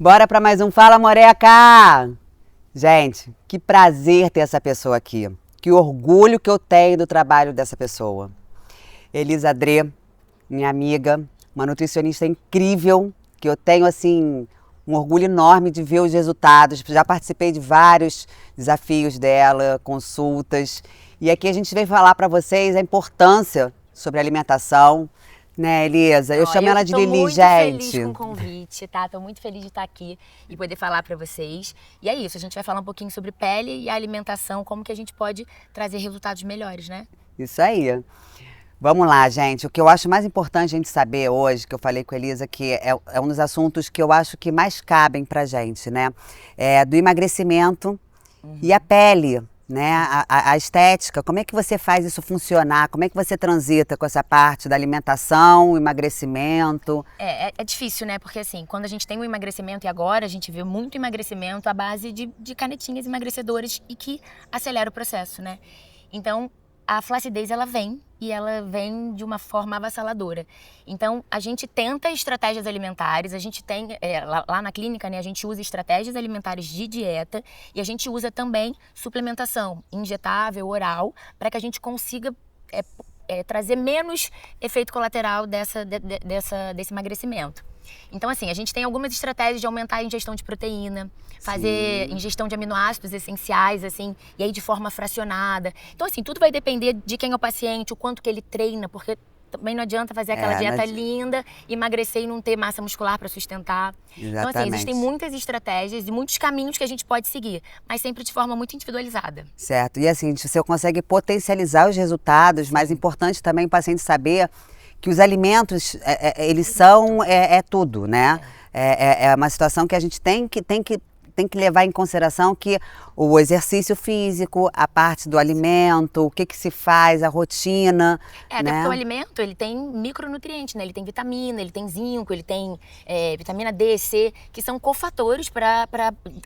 Bora para mais um Fala Moreca! Gente, que prazer ter essa pessoa aqui. Que orgulho que eu tenho do trabalho dessa pessoa. Elisa Drê, minha amiga, uma nutricionista incrível, que eu tenho assim um orgulho enorme de ver os resultados. Já participei de vários desafios dela, consultas. E aqui a gente veio falar para vocês a importância sobre alimentação. Né, Elisa? Eu chamo ela de Lili, gente. Eu tô muito feliz com o convite, tá? Tô muito feliz de estar aqui e poder falar pra vocês. E é isso, a gente vai falar um pouquinho sobre pele e alimentação, como que a gente pode trazer resultados melhores, né? Isso aí. Vamos lá, gente. O que eu acho mais importante a gente saber hoje, que eu falei com a Elisa, que é um dos assuntos que eu acho que mais cabem pra gente, né? É do emagrecimento e a pele. Né? A estética, como é que você faz isso funcionar? Como é que você transita com essa parte da alimentação, emagrecimento? É difícil, né? Porque assim, quando a gente tem um emagrecimento e agora a gente vê muito emagrecimento à base de canetinhas emagrecedoras e que acelera o processo, né? Então, a flacidez, ela vem de uma forma avassaladora. Então, a gente tenta estratégias alimentares, a gente tem, lá na clínica, né, a gente usa estratégias alimentares de dieta e a gente usa também suplementação injetável, oral, para que a gente consiga trazer menos efeito colateral desse emagrecimento. Então, assim, a gente tem algumas estratégias de aumentar a ingestão de proteína, fazer ingestão de aminoácidos essenciais, assim, e aí de forma fracionada. Então, assim, tudo vai depender de quem é o paciente, o quanto que ele treina, porque também não adianta fazer aquela dieta linda, emagrecer e não ter massa muscular para sustentar. Exatamente. Então, assim, existem muitas estratégias e muitos caminhos que a gente pode seguir, mas sempre de forma muito individualizada. Certo. E assim, você consegue potencializar os resultados, mas importante também o paciente saber que os alimentos, eles são tudo, né? É uma situação que a gente tem que levar em consideração que o exercício físico, a parte do alimento, o que se faz, a rotina. Até porque o alimento, ele tem micronutrientes, né? Ele tem vitamina, ele tem zinco, ele tem vitamina D, C, que são cofatores para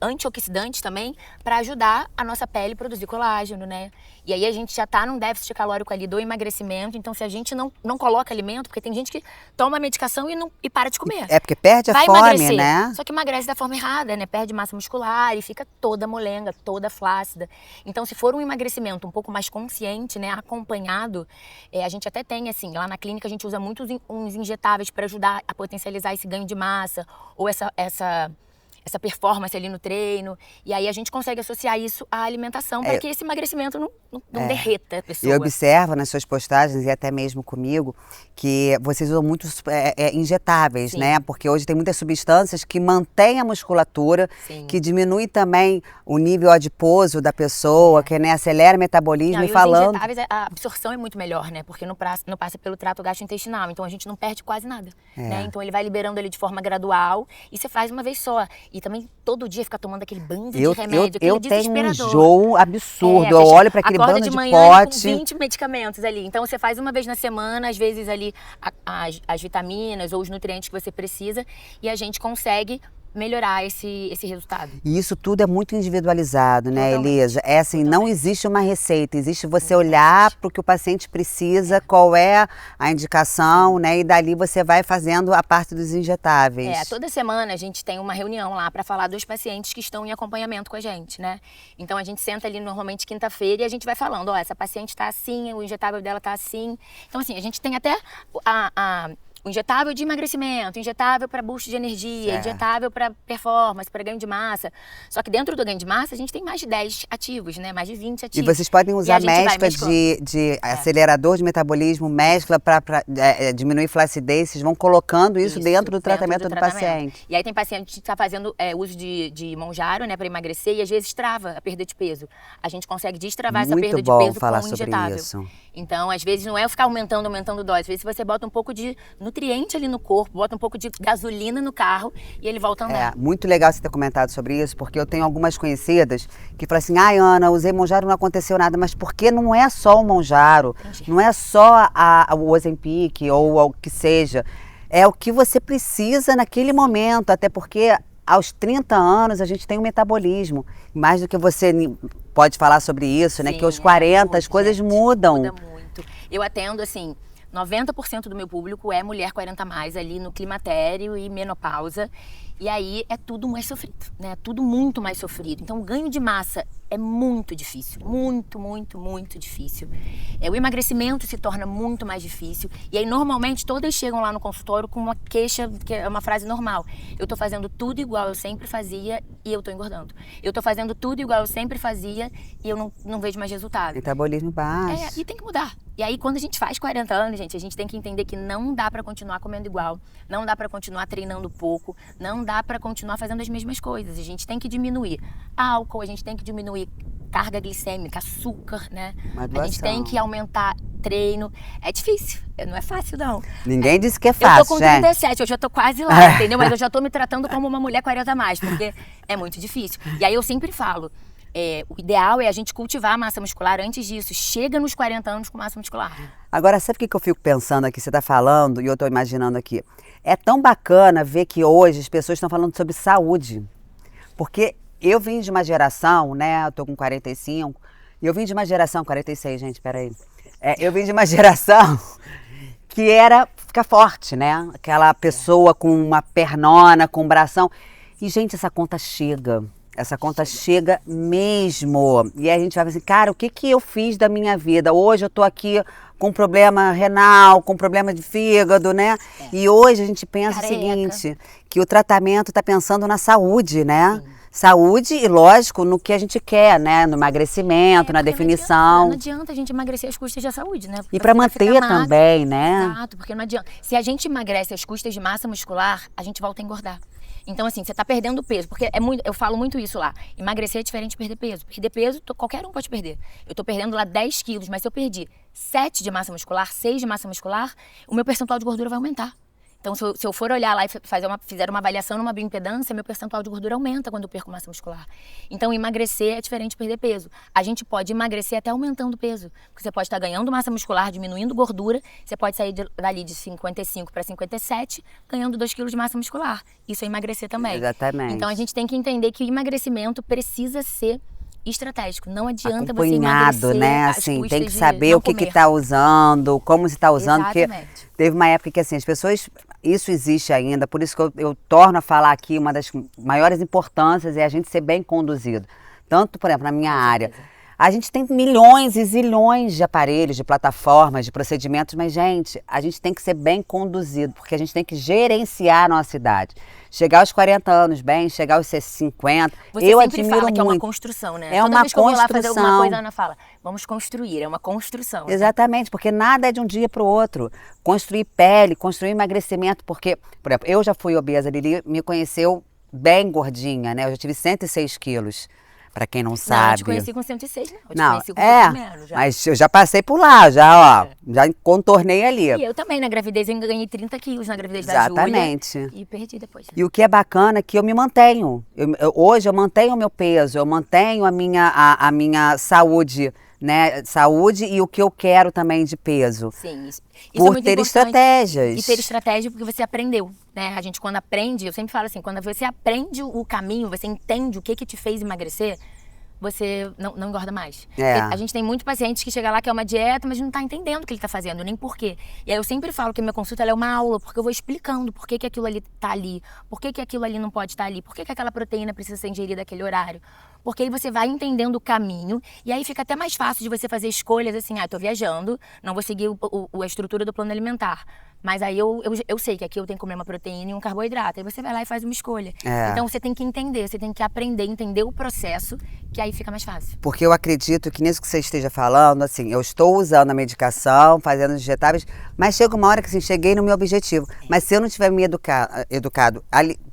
antioxidantes também, para ajudar a nossa pele a produzir colágeno, né? E aí a gente já tá num déficit calórico ali do emagrecimento, então se a gente não coloca alimento, porque tem gente que toma medicação e para de comer. Porque perde a Vai fome, emagrecer, né? Só que emagrece da forma errada, né? Perde massa muscular e fica toda molenga, toda flácida. Então, se for um emagrecimento um pouco mais consciente, né, acompanhado, a gente até tem, assim, lá na clínica a gente usa muitos uns injetáveis para ajudar a potencializar esse ganho de massa ou essa performance ali no treino. E aí a gente consegue associar isso à alimentação para que esse emagrecimento não derreta a pessoa. Eu observo nas suas postagens e até mesmo comigo que vocês usam muitos injetáveis, Sim. né? Porque hoje tem muitas substâncias que mantêm a musculatura, Sim. que diminui também o nível adiposo da pessoa, que, né, acelera o metabolismo. Não, e os falando... injetáveis, a absorção é muito melhor, né? Porque não passa pelo trato gastrointestinal, então a gente não perde quase nada, né? Então ele vai liberando ali de forma gradual e você faz uma vez só. E também todo dia ficar tomando aquele bando de remédio, aquele eu tenho um desesperador. enjoo absurdo. Eu olho para aquele bando de pote. Com 20 medicamentos ali. Então você faz uma vez na semana, às vezes ali as vitaminas ou os nutrientes que você precisa e a gente consegue melhorar esse resultado. E isso tudo é muito individualizado, né, Totalmente. Elisa? É assim, não existe uma receita, existe você olhar para o que o paciente precisa, qual é a indicação, né? E dali você vai fazendo a parte dos injetáveis. Toda semana a gente tem uma reunião lá para falar dos pacientes que estão em acompanhamento com a gente, né? Então a gente senta ali normalmente quinta-feira e a gente vai falando, ó, essa paciente está assim, o injetável dela está assim. Então assim, a gente tem até o injetável de emagrecimento, injetável para boost de energia, injetável para performance, para ganho de massa. Só que dentro do ganho de massa, a gente tem mais de 10 ativos, né? Mais de 20 ativos. E vocês podem usar mescla de acelerador de metabolismo, mescla para diminuir flacidez. Vocês vão colocando isso dentro do tratamento do paciente. E aí tem paciente que está fazendo uso de Monjaro, né, para emagrecer e às vezes trava a perda de peso. A gente consegue destravar essa perda de peso com o injetável. Isso. Então, às vezes, não é ficar aumentando dose. Às vezes você bota um pouco de nutriente ali no corpo, bota um pouco de gasolina no carro e ele volta a andar. Muito legal você ter comentado sobre isso, porque eu tenho algumas conhecidas que falam assim, ai Ana, usei Monjaro, não aconteceu nada, mas porque não é só o Monjaro, não é só o Ozempic ou o que seja, é o que você precisa naquele momento, até porque aos 30 anos a gente tem um metabolismo, mais do que você pode falar sobre isso, né? Que aos 40 as coisas mudam. Muda muito. Eu atendo, assim, 90% do meu público é mulher 40 mais ali no climatério e menopausa. E aí é tudo mais sofrido, né? Tudo muito mais sofrido. Então o ganho de massa é muito difícil, muito, muito, muito difícil. O emagrecimento se torna muito mais difícil. E aí normalmente todas chegam lá no consultório com uma queixa, que é uma frase normal. Eu tô fazendo tudo igual eu sempre fazia e eu tô engordando. Eu tô fazendo tudo igual eu sempre fazia e eu não vejo mais resultado. Metabolismo baixo. E tem que mudar. E aí, quando a gente faz 40 anos, gente, a gente tem que entender que não dá pra continuar comendo igual, não dá pra continuar treinando pouco, não dá pra continuar fazendo as mesmas coisas. A gente tem que diminuir álcool, a gente tem que diminuir carga glicêmica, açúcar, né? A gente tem que aumentar treino. É difícil, não é fácil, não. Ninguém disse que é fácil, eu tô com 37, eu já tô quase lá, entendeu? Mas eu já tô me tratando como uma mulher 40 a mais, porque é muito difícil. E aí eu sempre falo, o ideal é a gente cultivar a massa muscular antes disso. Chega nos 40 anos com massa muscular. Agora, sabe o que eu fico pensando aqui? Você está falando e eu estou imaginando aqui. É tão bacana ver que hoje as pessoas estão falando sobre saúde. Porque eu vim de uma geração, né? Eu tô com 45. E eu vim de uma geração... 46, gente, peraí. Eu vim de uma geração que era ficar forte, né? Aquela pessoa com uma pernona, com um bração. E, gente, essa conta chega. Essa conta chega mesmo. E aí a gente vai assim, cara, o que que eu fiz da minha vida? Hoje eu tô aqui com problema renal, com problema de fígado, né? E hoje a gente pensa o seguinte, que o tratamento tá pensando na saúde, né? Sim. Saúde e, lógico, no que a gente quer, né? No emagrecimento, na definição. Não adianta a gente emagrecer às custas da saúde, né? Porque e para manter também, né? Exato, porque não adianta. Se a gente emagrece às custas de massa muscular, a gente volta a engordar. Então, assim, você tá perdendo peso, porque eu falo muito isso lá. Emagrecer é diferente de perder peso. Perder peso, qualquer um pode perder. Eu tô perdendo lá 10 quilos, mas se eu perdi 7 de massa muscular, 6 de massa muscular, o meu percentual de gordura vai aumentar. Então, se eu for olhar lá e fizer uma avaliação numa bioimpedância, meu percentual de gordura aumenta quando eu perco massa muscular. Então, emagrecer é diferente de perder peso. A gente pode emagrecer até aumentando o peso. Porque você pode estar ganhando massa muscular, diminuindo gordura. Você pode sair dali de 55 para 57, ganhando 2 quilos de massa muscular. Isso é emagrecer também. Exatamente. Então, a gente tem que entender que o emagrecimento precisa ser estratégico. Não adianta você emagrecer, né? Assim, tem que saber o que está usando, como se está usando. Exatamente. Porque teve uma época que assim, as pessoas... Isso existe ainda, por isso que eu torno a falar aqui, uma das maiores importâncias é a gente ser bem conduzido. Tanto, por exemplo, na minha área. A gente tem milhões e zilhões de aparelhos, de plataformas, de procedimentos, mas, gente, a gente tem que ser bem conduzido, porque a gente tem que gerenciar a nossa idade. Chegar aos 40 anos bem, chegar aos 50, eu admiro fala muito. Que é uma construção, né? Toda vez que eu vou lá fazer alguma coisa, a Ana fala, vamos construir, é uma construção. Exatamente, porque nada é de um dia para o outro. Construir pele, construir emagrecimento, porque, por exemplo, eu já fui obesa, a Lili me conheceu bem gordinha, né? Eu já tive 106 quilos. Pra quem não sabe. Não, eu te conheci com 106, não. Eu te conheci com menos já. Mas eu já passei por lá, já, ó. Já contornei ali. E eu também, na gravidez, eu ganhei 30 quilos na gravidez da Júlia. Exatamente. E perdi depois. E o que é bacana é que eu me mantenho. Hoje eu mantenho o meu peso, eu mantenho a minha saúde, né? Saúde e o que eu quero também de peso. Sim, isso por é muito ter importante. Estratégias. E ter estratégia porque você aprendeu, né? A gente quando aprende, eu sempre falo assim, quando você aprende o caminho, você entende o que te fez emagrecer, você não engorda mais. A gente tem muitos pacientes que chegam lá que é uma dieta, mas não está entendendo o que ele está fazendo, nem por quê. E aí eu sempre falo que minha consulta ela é uma aula, porque eu vou explicando por que aquilo ali está ali, por que aquilo ali não pode estar ali, por que aquela proteína precisa ser ingerida naquele horário. Porque aí você vai entendendo o caminho e aí fica até mais fácil de você fazer escolhas assim, tô viajando, não vou seguir a estrutura do plano alimentar. Mas aí eu sei que aqui eu tenho que comer uma proteína e um carboidrato. Aí você vai lá e faz uma escolha. Então você tem que entender, você tem que aprender, entender o processo, que aí fica mais fácil. Porque eu acredito que nisso que você esteja falando, assim, eu estou usando a medicação, fazendo os injetáveis, mas chega uma hora que assim, cheguei no meu objetivo. Mas se eu não tiver me educado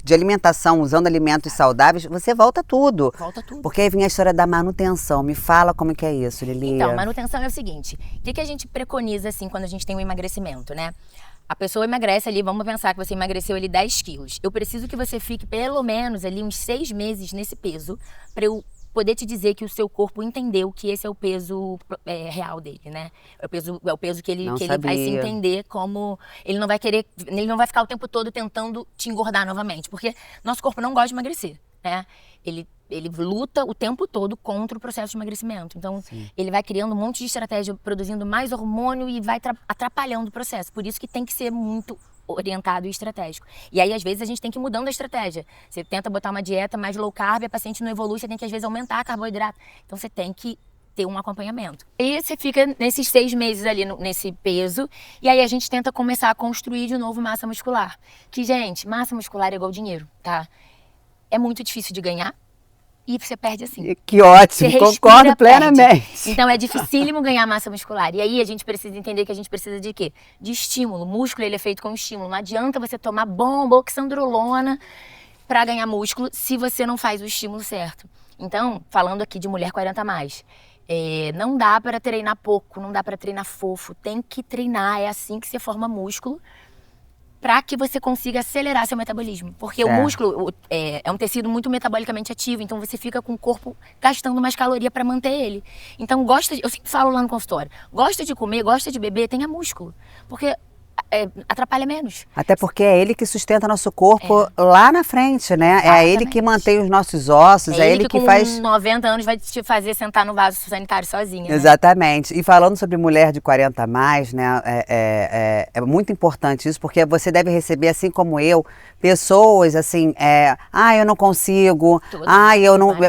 de alimentação, usando alimentos saudáveis, você volta tudo. Volta tudo. Porque aí vem a história da manutenção. Me fala como que é isso, Lili. Então, manutenção é o seguinte, o que a gente preconiza assim quando a gente tem um emagrecimento, né? A pessoa emagrece ali, vamos pensar que você emagreceu ali 10 quilos. Eu preciso que você fique pelo menos ali uns 6 meses nesse peso para eu poder te dizer que o seu corpo entendeu que esse é o peso real dele, né? É o peso que ele vai se entender como... Ele não vai ficar o tempo todo tentando te engordar novamente, porque nosso corpo não gosta de emagrecer, né? Ele luta o tempo todo contra o processo de emagrecimento. Então, ele vai criando um monte de estratégia, produzindo mais hormônio e vai atrapalhando o processo. Por isso que tem que ser muito orientado e estratégico. E aí, às vezes, a gente tem que ir mudando a estratégia. Você tenta botar uma dieta mais low carb, a paciente não evolui, você tem que, às vezes, aumentar carboidrato. Então, você tem que ter um acompanhamento. E você fica nesses 6 meses ali nesse peso, e aí a gente tenta começar a construir de novo massa muscular. Que, gente, massa muscular é igual dinheiro, tá? É muito difícil de ganhar e você perde assim. Que ótimo, concordo plenamente. Perde. Então é dificílimo ganhar massa muscular. E aí a gente precisa entender que a gente precisa de quê? De estímulo. O músculo, ele é feito com estímulo. Não adianta você tomar bomba, oxandrolona para ganhar músculo se você não faz o estímulo certo. Então, falando aqui de mulher 40 a mais, não dá para treinar pouco, não dá para treinar fofo, tem que treinar, é assim que você forma músculo, para que você consiga acelerar seu metabolismo. Porque o músculo é um tecido muito metabolicamente ativo, então você fica com o corpo gastando mais caloria para manter ele. Então eu sempre falo lá no consultório, gosta de comer, gosta de beber, tenha músculo, porque atrapalha menos. Até porque é ele que sustenta nosso corpo lá na frente, né? Exatamente. É ele que mantém os nossos ossos, é ele que faz... com 90 anos vai te fazer sentar no vaso sanitário sozinha, né? Exatamente. E falando sobre mulher de 40 a mais, né? É muito importante isso, porque você deve receber, assim como eu, pessoas assim, eu não consigo,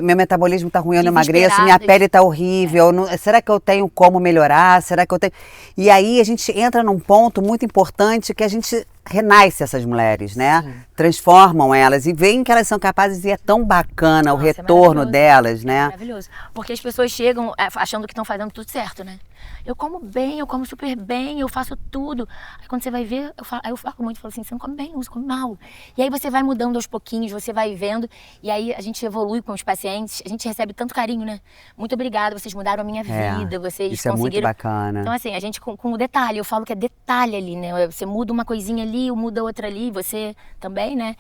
meu metabolismo tá ruim, eu não emagreço, minha pele tá horrível, será que eu tenho como melhorar? Será que eu tenho... E aí a gente entra num ponto muito importante que a gente renasce essas mulheres, né? Sim. Transformam elas e veem que elas são capazes e é tão bacana o retorno delas, né? É maravilhoso. Porque as pessoas chegam achando que estão fazendo tudo certo, né? Eu como bem, eu como super bem, eu faço tudo. Aí quando você vai ver, eu falo muito, falo assim, você não come bem, você come mal. E aí você vai mudando aos pouquinhos, você vai vendo, e aí a gente evolui com os pacientes, a gente recebe tanto carinho, né? Muito obrigada, vocês mudaram a minha vida, vocês isso conseguiram... é muito bacana. Então assim, a gente com o detalhe, eu falo que é detalhe ali, né? Você muda uma coisinha ali, muda outra ali, você também, né?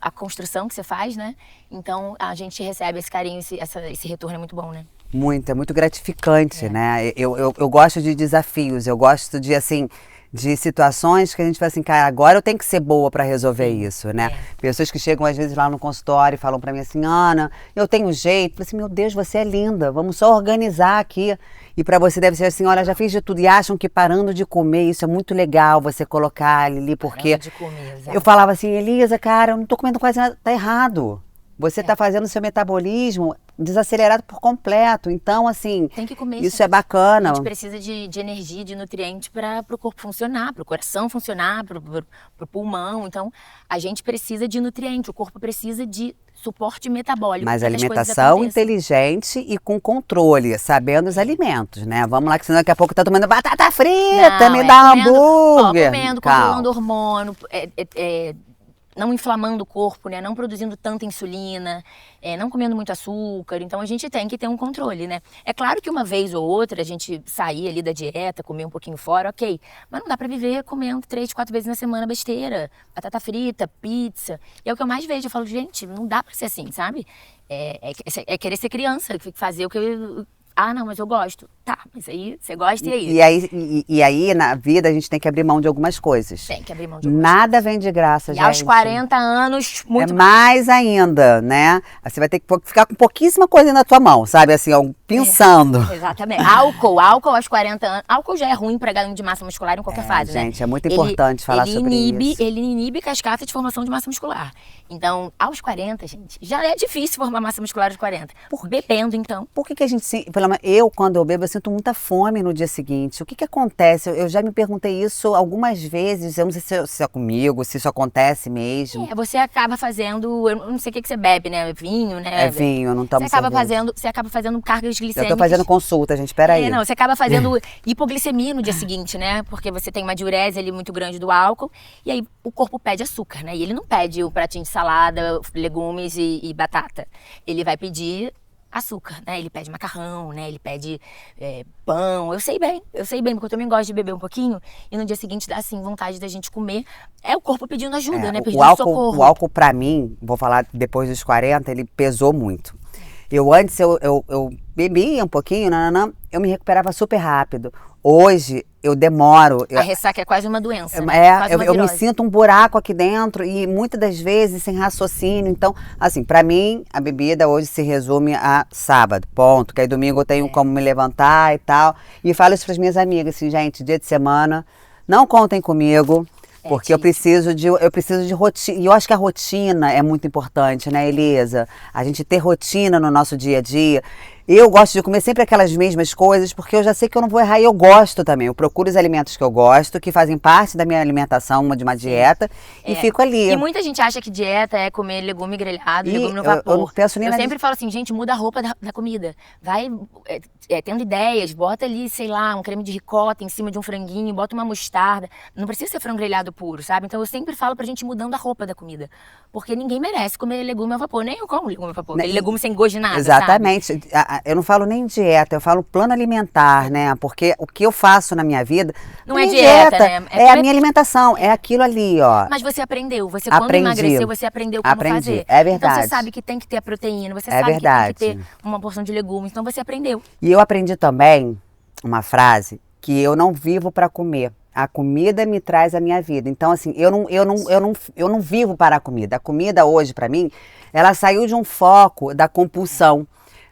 A construção que você faz, né? Então a gente recebe esse carinho, esse retorno é muito bom, né? Muito, é muito gratificante, né? Eu gosto de desafios, eu gosto de, assim, de situações que a gente fala assim, cara, agora eu tenho que ser boa para resolver isso, né? Pessoas que chegam às vezes lá no consultório e falam para mim assim, Ana, eu tenho jeito. Eu falo assim, meu Deus, você é linda, vamos só organizar aqui. E para você deve ser assim, olha, já fiz de tudo. E acham que parando de comer, isso é muito legal, você colocar ali, porque... Parando de comer, exato. Eu falava assim, Elisa, cara, eu não tô comendo quase nada, tá errado. Você está fazendo seu metabolismo desacelerado por completo. Então, assim, tem que comer, isso é bacana. A gente precisa de energia, de nutrientes para o corpo funcionar, para o coração funcionar, para o pulmão. Então, a gente precisa de nutriente, o corpo precisa de suporte metabólico. Mas alimentação inteligente e com controle, sabendo os alimentos, né? Vamos lá, que senão daqui a pouco tá tomando batata frita, me dá hambúrguer. Comendo, controlando hormônio, não inflamando o corpo, né? Não produzindo tanta insulina, não comendo muito açúcar. Então a gente tem que ter um controle, né? É claro que uma vez ou outra a gente sair ali da dieta, comer um pouquinho fora, ok. Mas não dá pra viver comendo 3, 4 vezes na semana besteira, batata frita, pizza. E é o que eu mais vejo. Eu falo, gente, não dá pra ser assim, sabe? É querer ser criança, fazer o que eu... Ah, não, mas eu gosto. Tá, mas aí você gosta e aí? E aí, na vida, a gente tem que abrir mão de algumas coisas. Tem que abrir mão de algumas Nada coisas. Vem de graça, gente. E aos 40 anos, muito mais ainda, né? Você vai ter que ficar com pouquíssima coisa na tua mão, sabe? Assim, pensando. Exatamente. Álcool aos 40 anos. Álcool já é ruim para ganho de massa muscular em qualquer fase, né? Gente, é muito importante falar sobre isso. Ele inibe cascata de formação de massa muscular. Então, aos 40, gente, já é difícil formar massa muscular aos 40. Bebendo, então. Por que a gente eu, quando eu bebo, eu sinto muita fome no dia seguinte. O que acontece? Eu já me perguntei isso algumas vezes. Eu não sei se é comigo, se isso acontece mesmo. Você acaba fazendo... Eu não sei o que você bebe, né? Vinho, né? É vinho, eu não tomo cerveja. Você acaba fazendo cargas glicêmicas. Eu tô fazendo consulta, gente, peraí. Você acaba fazendo hipoglicemia no dia seguinte, né? Porque você tem uma diurese ali muito grande do álcool. E aí o corpo pede açúcar, né? E ele não pede o pratinho de salada, legumes e batata. Ele vai pedir açúcar, né? Ele pede macarrão, né? Ele pede pão. Eu sei bem, porque eu também gosto de beber um pouquinho e no dia seguinte dá, assim, vontade da gente comer. É o corpo pedindo ajuda, né? Pedindo socorro. O álcool, pra mim, vou falar depois dos 40, ele pesou muito. Antes, eu bebia um pouquinho, eu me recuperava super rápido. Hoje, eu demoro. A ressaca é quase uma doença, né? Eu me sinto um buraco aqui dentro e muitas das vezes sem raciocínio. Então, assim, pra mim, a bebida hoje se resume a sábado, ponto. Que aí domingo eu tenho como me levantar e tal. E falo isso pras minhas amigas, assim, gente, dia de semana, não contem comigo. Porque eu preciso de rotina. E eu acho que a rotina é muito importante, né, Elisa? A gente ter rotina no nosso dia a dia. Eu gosto de comer sempre aquelas mesmas coisas, porque eu já sei que eu não vou errar e eu gosto também. Eu procuro os alimentos que eu gosto, que fazem parte da minha alimentação, de uma dieta, e fico ali. E muita gente acha que dieta é comer legume grelhado, legume no vapor. Eu não penso nem Eu sempre falo assim, gente, muda a roupa da comida. Vai tendo ideias, bota ali, sei lá, um creme de ricota em cima de um franguinho, bota uma mostarda. Não precisa ser frango grelhado puro, sabe? Então eu sempre falo pra gente mudando a roupa da comida. Porque ninguém merece comer legume ao vapor. Nem eu como legume ao vapor. Aquele legume sem gosto de nada, exatamente. Sabe? Eu não falo nem dieta, eu falo plano alimentar, né? Porque o que eu faço na minha vida não é dieta, né? É a minha alimentação, é aquilo ali, ó. Mas você aprendeu, quando emagreceu, você aprendeu como fazer. É verdade. Então você sabe que tem que ter a proteína, você sabe que tem que ter uma porção de legumes, então você aprendeu. E eu aprendi também uma frase que eu não vivo para comer. A comida me traz a minha vida. Então, assim, eu não vivo para a comida. A comida hoje, para mim, ela saiu de um foco da compulsão.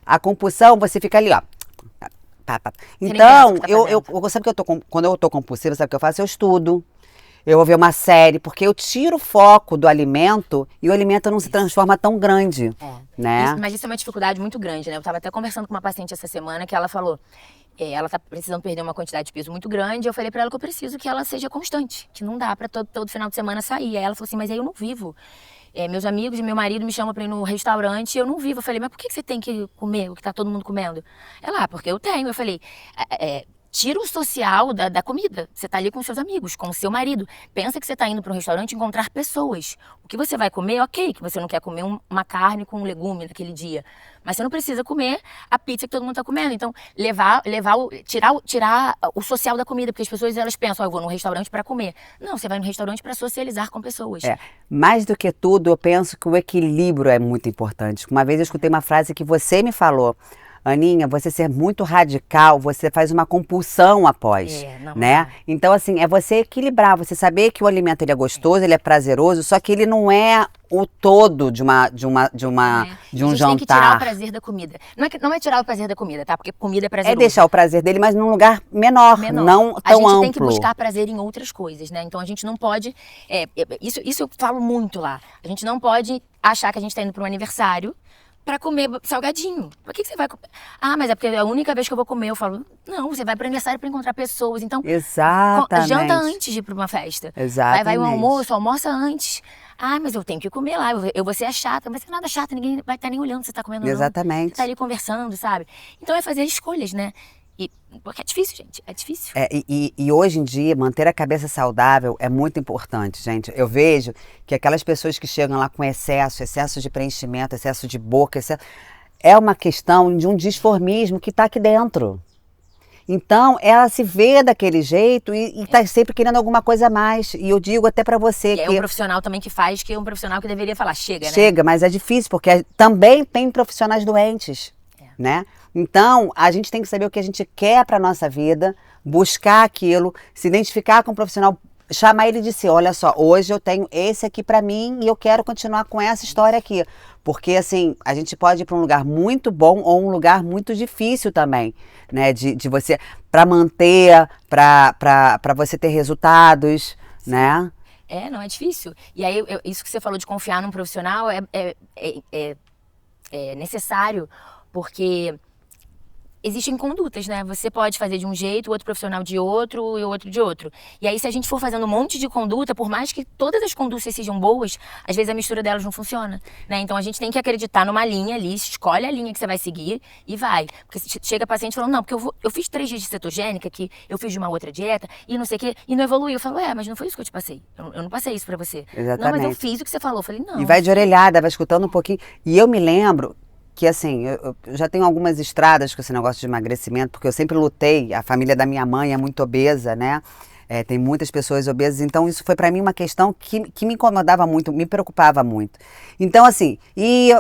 A compulsão, você fica ali, ó. Então, sabe que quando eu tô compulsiva, sabe o que eu faço? Eu estudo. Eu vou ver uma série, porque eu tiro o foco do alimento e o alimento não se transforma tão grande, né? Mas isso é uma dificuldade muito grande, né? Eu estava até conversando com uma paciente essa semana que ela falou, ela tá precisando perder uma quantidade de peso muito grande. Eu falei pra ela que eu preciso que ela seja constante, que não dá pra todo final de semana sair. Aí ela falou assim, mas aí eu não vivo. Meus amigos e meu marido me chamam pra ir no restaurante e eu não vivo. Eu falei, mas por que você tem que comer o que tá todo mundo comendo? Ela, porque eu tenho. Eu falei, tira o social da comida. Você tá ali com seus amigos, com o seu marido. Pensa que você tá indo para um restaurante encontrar pessoas. O que você vai comer, ok, que você não quer comer uma carne com um legume naquele dia. Mas você não precisa comer a pizza que todo mundo tá comendo. Então, tirar o social da comida, porque as pessoas elas pensam, eu vou num restaurante para comer. Não, você vai no restaurante para socializar com pessoas. Mais do que tudo, eu penso que o equilíbrio é muito importante. Uma vez eu escutei uma frase que você me falou, Aninha, você ser muito radical, você faz uma compulsão após, né? Então, assim, é você equilibrar, você saber que o alimento ele é gostoso, ele é prazeroso, só que ele não é o todo de um jantar. A gente tem que tirar o prazer da comida. Não é tirar o prazer da comida, tá? Porque comida é prazeroso. É deixar o prazer dele, mas num lugar menor. Não tão amplo. A gente tem que buscar prazer em outras coisas, né? Então a gente não pode... Isso eu falo muito lá. A gente não pode achar que a gente tá indo para um aniversário para comer salgadinho. Por que você vai comer? Mas é porque é a única vez que eu vou comer. Eu falo, não, você vai para o aniversário para encontrar pessoas. Então, exatamente. Janta antes de ir para uma festa. Exatamente. Vai um almoço, almoça antes. Mas eu tenho que comer lá, eu vou ser a chata. Mas você é nada chata, ninguém vai estar nem olhando se você tá comendo ou não. Exatamente. Você tá ali conversando, sabe? Então é fazer escolhas, né? Porque é difícil, gente, é difícil. E hoje em dia, manter a cabeça saudável é muito importante, gente. Eu vejo que aquelas pessoas que chegam lá com excesso de preenchimento, excesso de boca, é uma questão de um disformismo que está aqui dentro. Então, ela se vê daquele jeito e está sempre querendo alguma coisa a mais. E eu digo até para você que... é um profissional também que faz, que é um profissional que deveria falar, chega, né? Chega, mas é difícil, porque também tem profissionais doentes, né? Então, a gente tem que saber o que a gente quer para nossa vida, buscar aquilo, se identificar com o profissional, chamar ele de si, olha só, hoje eu tenho esse aqui para mim e eu quero continuar com essa história aqui. Porque, assim, a gente pode ir para um lugar muito bom ou um lugar muito difícil também, né? De você, para manter, para você ter resultados, né? Não, é difícil. E aí, isso que você falou de confiar num profissional é necessário, porque... existem condutas, né? Você pode fazer de um jeito, o outro profissional de outro e o outro de outro. E aí, se a gente for fazendo um monte de conduta, por mais que todas as condutas sejam boas, às vezes a mistura delas não funciona, né? Então, a gente tem que acreditar numa linha ali, escolhe a linha que você vai seguir e vai. Porque chega paciente falando, não, porque eu fiz 3 dias de cetogênica, que eu fiz de uma outra dieta, e não sei o quê, e não evoluiu. Eu falo, mas não foi isso que eu te passei. Eu não passei isso pra você. Exatamente. Não, mas eu fiz o que você falou. Eu falei, não. E vai de orelhada, vai escutando um pouquinho. E eu me lembro... que assim, eu já tenho algumas estradas com esse negócio de emagrecimento, porque eu sempre lutei, a família da minha mãe é muito obesa, né? Tem muitas pessoas obesas, então isso foi para mim uma questão que me incomodava muito, me preocupava muito. Então assim,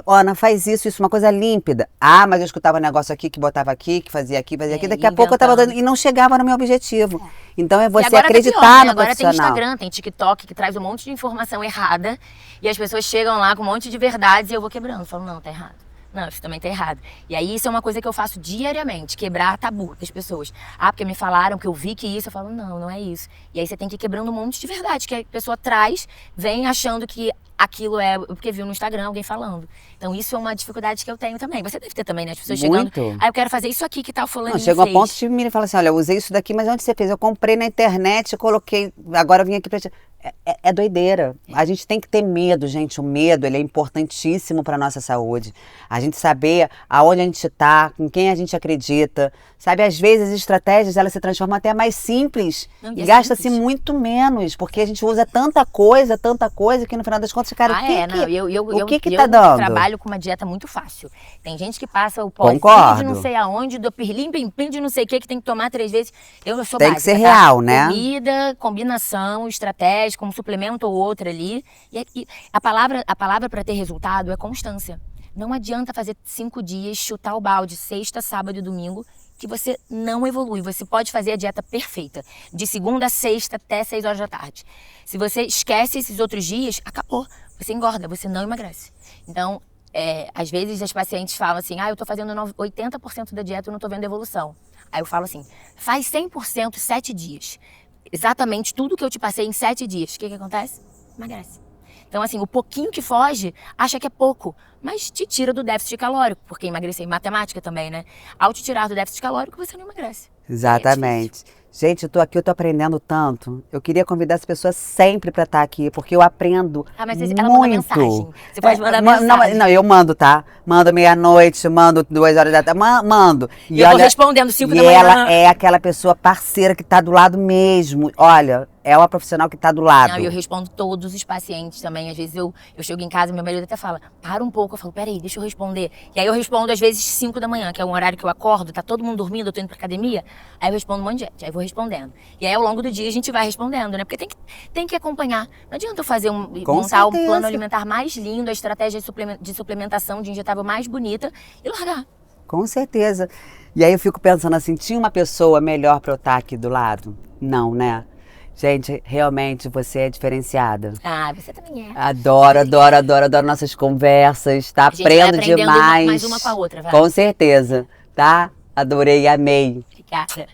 Ana, faz isso, uma coisa límpida. Mas eu escutava um negócio aqui, que botava aqui, que fazia aqui, daqui a pouco eu tava dando, e não chegava no meu objetivo. Então é você acreditar pior, né? no agora profissional. Tem Instagram, tem TikTok, que traz um monte de informação errada, e as pessoas chegam lá com um monte de verdades, e eu vou quebrando, falo, não, tá errado. Não, isso também tá errado. E aí isso é uma coisa que eu faço diariamente, quebrar tabu das pessoas. Ah, porque me falaram, que eu vi que isso, eu falo, não, não é isso. E aí você tem que ir quebrando um monte de verdade, que a pessoa traz, vem achando que aquilo é porque viu no Instagram alguém falando. Então isso é uma dificuldade que eu tenho também. Você deve ter também, né? As pessoas chegando, Muito. eu quero fazer isso aqui que tal fulaninho Não, chega a fez. ponto de me falar assim, olha, eu usei isso daqui, mas onde você fez? Eu comprei na internet, coloquei, agora eu vim aqui pra ti. É doideira. A gente tem que ter medo, gente. O medo, ele é importantíssimo para nossa saúde. A gente saber aonde a gente está, com quem a gente acredita. Sabe, às vezes as estratégias, elas se transformam até mais simples. Não, E é gasta-se simples. muito menos, porque a gente usa tanta coisa, que no final das contas, cara, o que que tá Eu dando? trabalho com uma dieta muito fácil. Tem gente que passa o pozinho de Concordo. não sei aonde, do pirlim, pim, pim, de não sei o que tem que tomar 3 vezes. Eu sou Tem que básica, ser tá? real, né? Comida, combinação, estratégia, com um suplemento ou outro ali. E a palavra para ter resultado é constância. Não adianta fazer 5 dias, chutar o balde, sexta, sábado e domingo, que você não evolui. Você pode fazer a dieta perfeita, de segunda a sexta até 6 horas da tarde. Se você esquece esses outros dias, acabou. Você engorda, você não emagrece. Então, às vezes as pacientes falam assim, eu tô fazendo 80% da dieta e não tô vendo evolução. Aí eu falo assim, faz 100% 7 dias. Exatamente tudo que eu te passei em 7 dias. O que acontece? Emagrece. Então, assim, o pouquinho que foge, acha que é pouco, mas te tira do déficit calórico, porque emagrecer em matemática também, né? Ao te tirar do déficit calórico, você não emagrece. Exatamente. Gente, eu tô aqui, eu tô aprendendo tanto. Eu queria convidar as pessoas sempre para estar aqui, porque eu aprendo Mas muito. ela manda mensagem. Você pode mandar Não, mensagem. não, eu mando, tá? Mando meia-noite, mando 2 horas da tarde, mando. E eu tô respondendo 5 da E manhã. ela é aquela pessoa parceira que tá do lado mesmo. Olha, é uma profissional que tá do lado. Não, eu respondo todos os pacientes também. Às vezes eu chego em casa e meu marido até fala, para um pouco. Eu falo, peraí, deixa eu responder. E aí eu respondo às vezes 5 da manhã, que é um horário que eu acordo, tá todo mundo dormindo, eu tô indo pra academia. Aí eu respondo um monte de gente, aí eu vou respondendo. E aí ao longo do dia a gente vai respondendo, né? Porque tem que acompanhar. Não adianta eu fazer montar um plano alimentar mais lindo, a estratégia de suplementação de injetável mais bonita e largar. Com certeza. E aí eu fico pensando assim, tinha uma pessoa melhor para eu estar aqui do lado? Não, né? Gente, realmente você é diferenciada. Você também é. Adoro nossas conversas, tá? A gente vai Aprendo aprendendo demais. mais uma com a outra, vai. Com certeza, tá? Adorei, amei. Obrigada.